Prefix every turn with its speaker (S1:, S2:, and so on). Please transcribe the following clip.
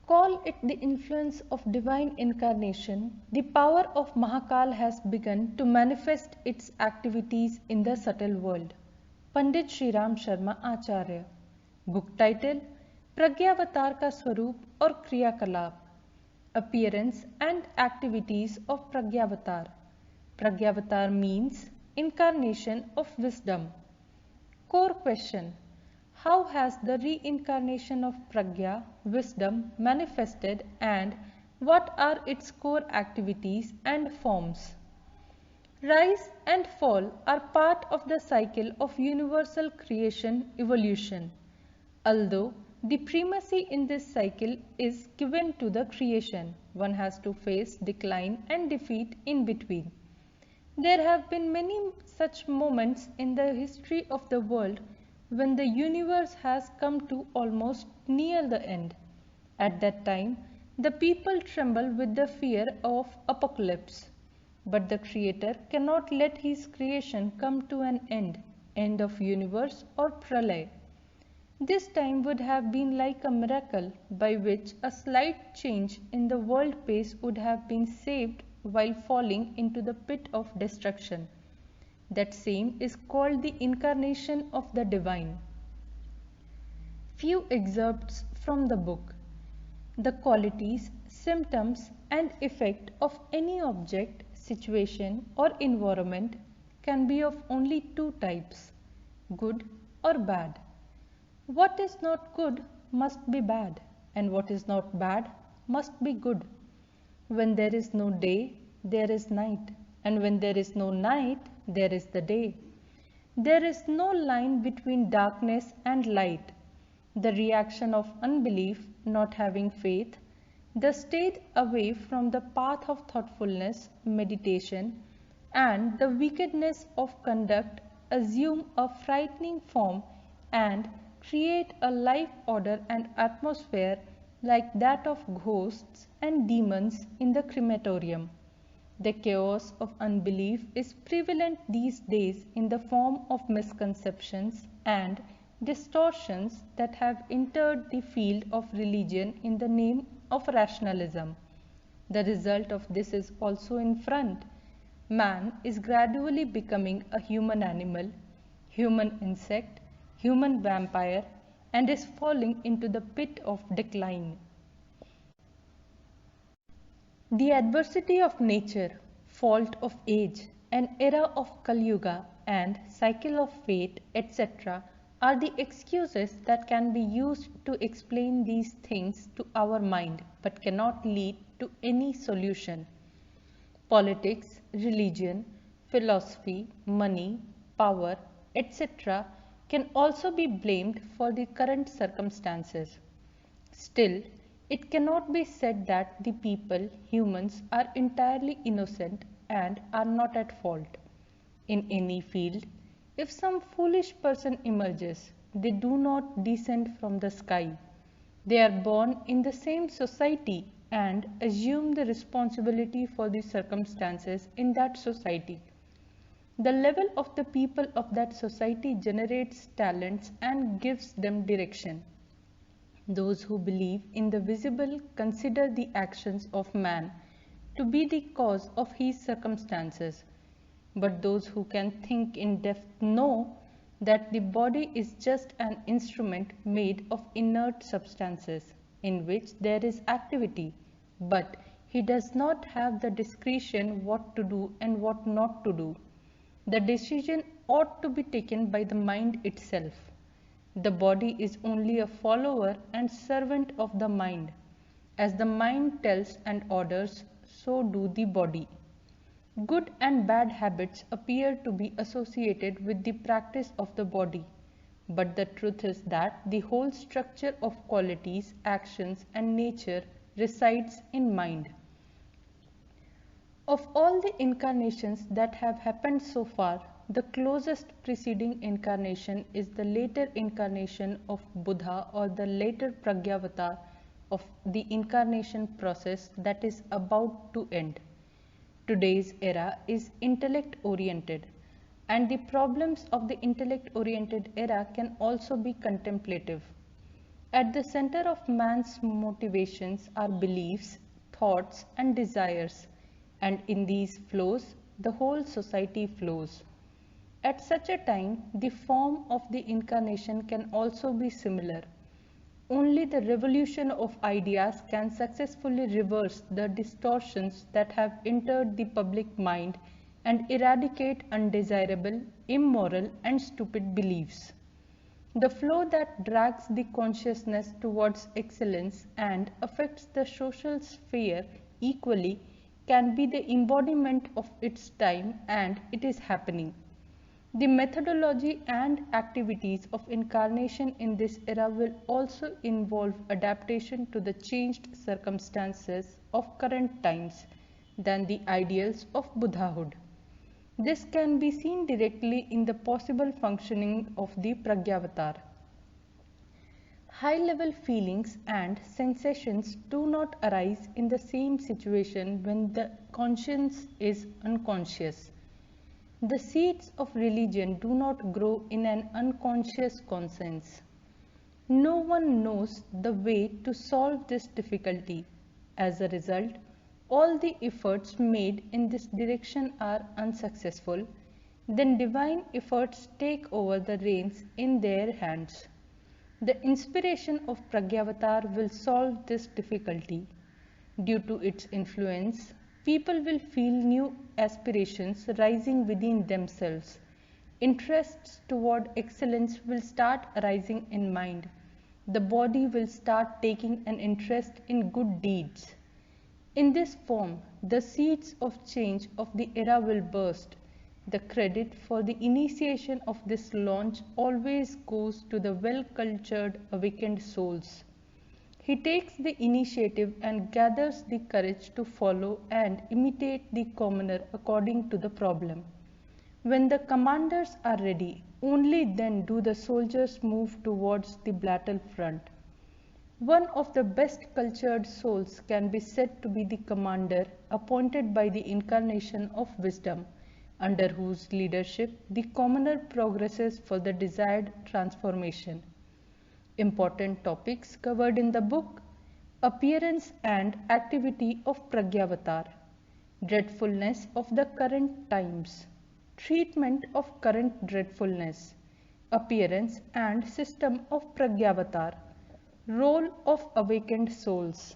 S1: Call it the influence of divine incarnation, the power of Mahakal has begun to manifest its activities in the subtle world. Pandit Shri Ram Sharma Acharya. Book title: Pragyavatar का स्वरूप और क्रियाकलाप. Appearance and activities of Pragyavatar. Pragyavatar means incarnation of wisdom. Core question: how has the reincarnation of Pragya, wisdom, manifested, and what are its core activities and forms? Rise and fall are part of the cycle of universal creation evolution. Although the primacy in this cycle is given to the creation, one has to face decline and defeat in between. There have been many such moments in the history of the world when the universe has come to almost near the end. At that time, the people tremble with the fear of apocalypse. But the Creator cannot let His creation come to an end of universe or pralay. This time would have been like a miracle by which a slight change in the world pace would have been saved while falling into the pit of destruction. That same is called the incarnation of the divine. Few excerpts from the book. The qualities, symptoms, and effect of any object, situation, or environment can be of only two types: good or bad. What is not good must be bad, and what is not bad must be good. When there is no day, there is night, and when there is no night, there is the day. There is no line between darkness and light. The reaction of unbelief, not having faith, the state away from the path of thoughtfulness, meditation, and the wickedness of conduct assume a frightening form and create a life order and atmosphere like that of ghosts and demons in the crematorium. The chaos of unbelief is prevalent these days in the form of misconceptions and distortions that have entered the field of religion in the name of rationalism. The result of this is also in front. Man is gradually becoming a human animal, human insect, human vampire, and is falling into the pit of decline. The adversity of nature, fault of age, an era of Kali Yuga, and cycle of fate, etc., are the excuses that can be used to explain these things to our mind but cannot lead to any solution. Politics, religion, philosophy, money, power, etc., can also be blamed for the current circumstances. Still, it cannot be said that the people, humans, are entirely innocent and are not at fault. In any field, if some foolish person emerges, they do not descend from the sky. They are born in the same society and assume the responsibility for the circumstances in that society. The level of the people of that society generates talents and gives them direction. Those who believe in the visible consider the actions of man to be the cause of his circumstances. But those who can think in depth know that the body is just an instrument made of inert substances in which there is activity, but he does not have the discretion what to do and what not to do. The decision ought to be taken by the mind itself. The body is only a follower and servant of the mind. As the mind tells and orders, so do the body. Good and bad habits appear to be associated with the practice of the body, but the truth is that the whole structure of qualities, actions, and nature resides in mind. Of all the incarnations that have happened so far, the closest preceding incarnation is the later incarnation of Buddha or the later Pragyavatar of the incarnation process that is about to end. Today's era is intellect-oriented, and the problems of the intellect-oriented era can also be contemplative. At the center of man's motivations are beliefs, thoughts, and desires, and in these flows, the whole society flows. At such a time, the form of the incarnation can also be similar. Only the revolution of ideas can successfully reverse the distortions that have entered the public mind and eradicate undesirable, immoral, and stupid beliefs. The flow that drags the consciousness towards excellence and affects the social sphere equally can be the embodiment of its time, and it is happening. The methodology and activities of incarnation in this era will also involve adaptation to the changed circumstances of current times than the ideals of Buddhahood. This can be seen directly in the possible functioning of the Pragyavatar. High-level feelings and sensations do not arise in the same situation when the conscience is unconscious. The seeds of religion do not grow in an unconscious conscience. No one knows the way to solve this difficulty. As a result, all the efforts made in this direction are unsuccessful. Then divine efforts take over the reins in their hands. The inspiration of Pragyavatar will solve this difficulty. Due to its influence, people will feel new aspirations rising within themselves. Interests toward excellence will start arising in mind. The body will start taking an interest in good deeds. In this form, the seeds of change of the era will burst. The credit for the initiation of this launch always goes to the well-cultured, awakened souls. He takes the initiative and gathers the courage to follow and imitate the commoner according to the problem. When the commanders are ready, only then do the soldiers move towards the battle front. One of the best cultured souls can be said to be the commander appointed by the incarnation of wisdom, under whose leadership the commoner progresses for the desired transformation. Important topics covered in the book: appearance and activity of Pragyavatar, dreadfulness of the current times, treatment of current dreadfulness, appearance and system of Pragyavatar, role of awakened souls.